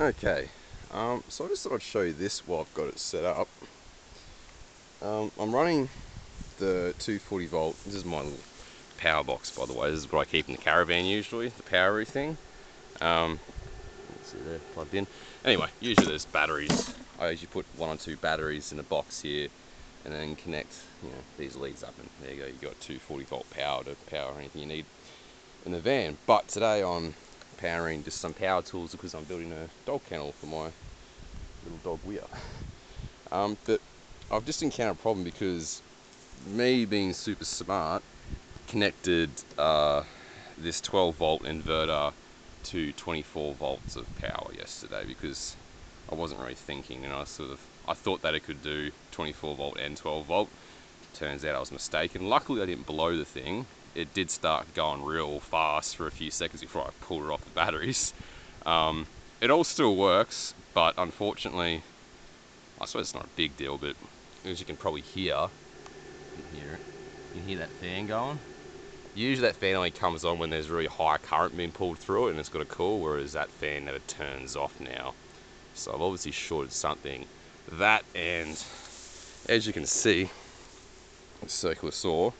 Okay, so I just thought I'd show you this while I've got it set up. I'm running the 240 volt. This is my little power box, by the way. This is what I keep in the caravan usually, the powery thing. Let's see there, plugged in. Anyway, usually there's batteries. I usually put 1 or 2 batteries in a box here, and then connect, these leads up, and there you go. You got 240 volt power to power anything you need in the van. But today I'm powering just some power tools because I'm building a dog kennel for my little dog Weir. But I've just encountered a problem because me being super smart connected this 12 volt inverter to 24 volts of power yesterday because I wasn't really thinking, and I thought that it could do 24 volt and 12 volt. Turns out I was mistaken. Luckily I didn't blow the thing. It did start going real fast for a few seconds before I pulled it off the batteries. It all still works, but unfortunately, I suppose it's not a big deal, but as you can probably hear, you can hear that fan going. Usually that fan only comes on when there's really high current being pulled through it and it's got to cool, whereas that fan never turns off now. So I've obviously shorted something. That, and as you can see, the circular saw,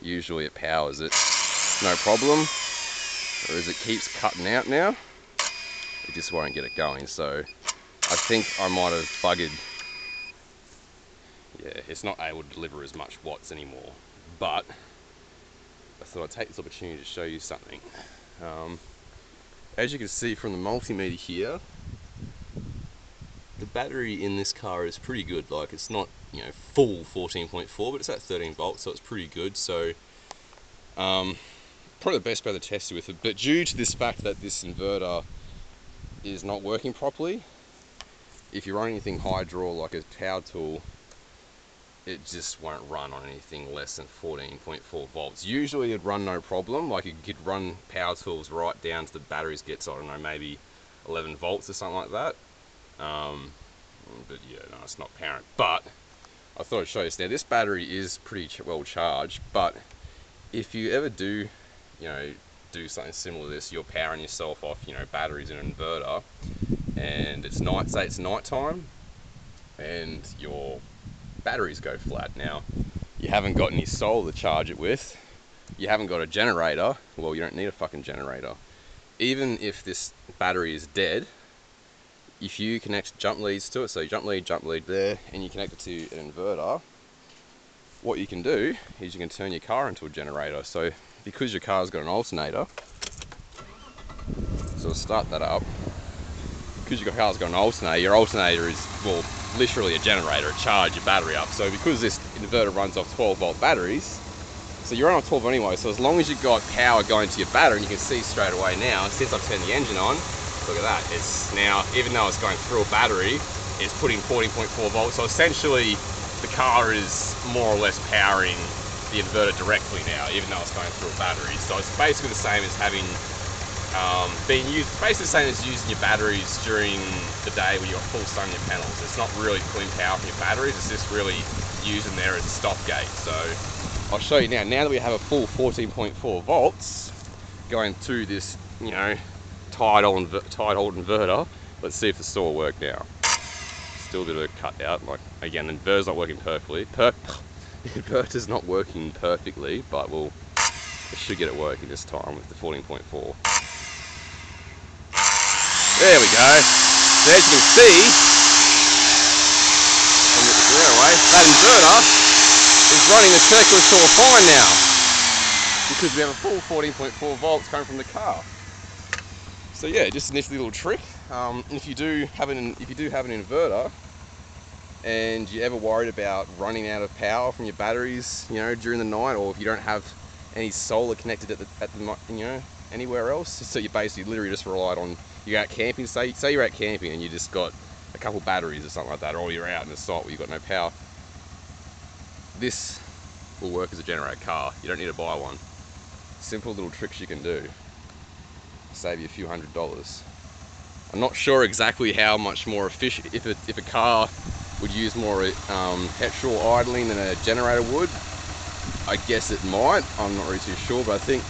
usually it powers it, no problem, whereas it keeps cutting out now, it just won't get it going. So I think I might have buggered, it's not able to deliver as much watts anymore, but I thought I'd take this opportunity to show you something. As you can see from the multimeter here, the battery in this car is pretty good. Like, it's not, full 14.4, but it's at 13 volts, so it's pretty good. So probably the best way to test it with it, but due to this fact that this inverter is not working properly, if you run anything high draw like a power tool, it just won't run on anything less than 14.4 volts. Usually it'd run no problem, like you could run power tools right down to the batteries gets, I don't know, maybe 11 volts or something like that. But yeah, no, it's not powering. But I thought I'd show you this. Now this battery is pretty well charged, but if you ever do, do something similar to this, you're powering yourself off, batteries in an inverter, and it's night, say it's night time, and your batteries go flat. Now, you haven't got any solar to charge it with, you haven't got a generator, well, you don't need a fucking generator. Even if this battery is dead, if you connect jump leads to it, so jump lead there, and you connect it to an inverter, what you can do is you can turn your car into a generator. So because your car's got an alternator, so we'll start that up. Because your car's got an alternator, your alternator is, well, literally a generator. It charges your battery up. So because this inverter runs off 12 volt batteries, so you're on 12 anyway, so as long as you've got power going to your battery, and you can see straight away now, since I've turned the engine on, look at that, it's now, even though it's going through a battery, it's putting 14.4 volts. So essentially the car is more or less powering the inverter directly now, even though it's going through a battery. So it's basically the same as having basically the same as using your batteries during the day when you've got full sun on your panels. It's not really pulling power from your batteries, it's just really using there as a stopgate. So I'll show you now that we have a full 14.4 volts going through this, tied hold inverter. Let's see if the saw will work now. Still a bit of a cut out, like, again, the inverter's not working perfectly. The inverter's not working perfectly, but we should get it working this time with the 14.4. There we go. So as you can see, that inverter is running the circular saw fine now, because we have a full 14.4 volts coming from the car. So yeah, just a nifty little trick. If you do have an inverter, and you're ever worried about running out of power from your batteries, during the night, or if you don't have any solar connected at the anywhere else, so you basically literally just relied on, you're out camping, say you're out camping and you just got a couple batteries or something like that, or you're out in the site where you've got no power, this will work as a generator car. You don't need to buy one. Simple little tricks you can do, save you a few $100s. I'm not sure exactly how much more efficient, if a car would use more petrol idling than a generator would. I guess it might, I'm not really too sure, but I think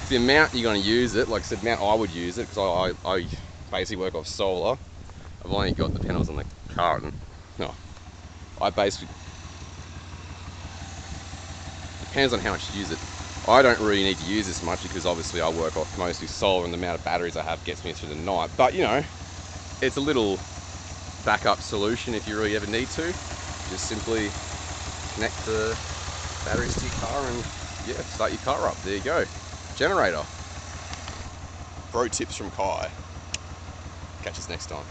the amount you're going to use it, like I said, the amount I would use it, because I basically work off solar. I've only got the panels on the car, and no, I basically, depends on how much you use it. I don't really need to use this much because obviously I work off mostly solar, and the amount of batteries I have gets me through the night. But you know, it's a little backup solution if you really ever need to. Just simply connect the batteries to your car and yeah, start your car up. There you go. Generator. Pro tips from Kai. Catch us next time.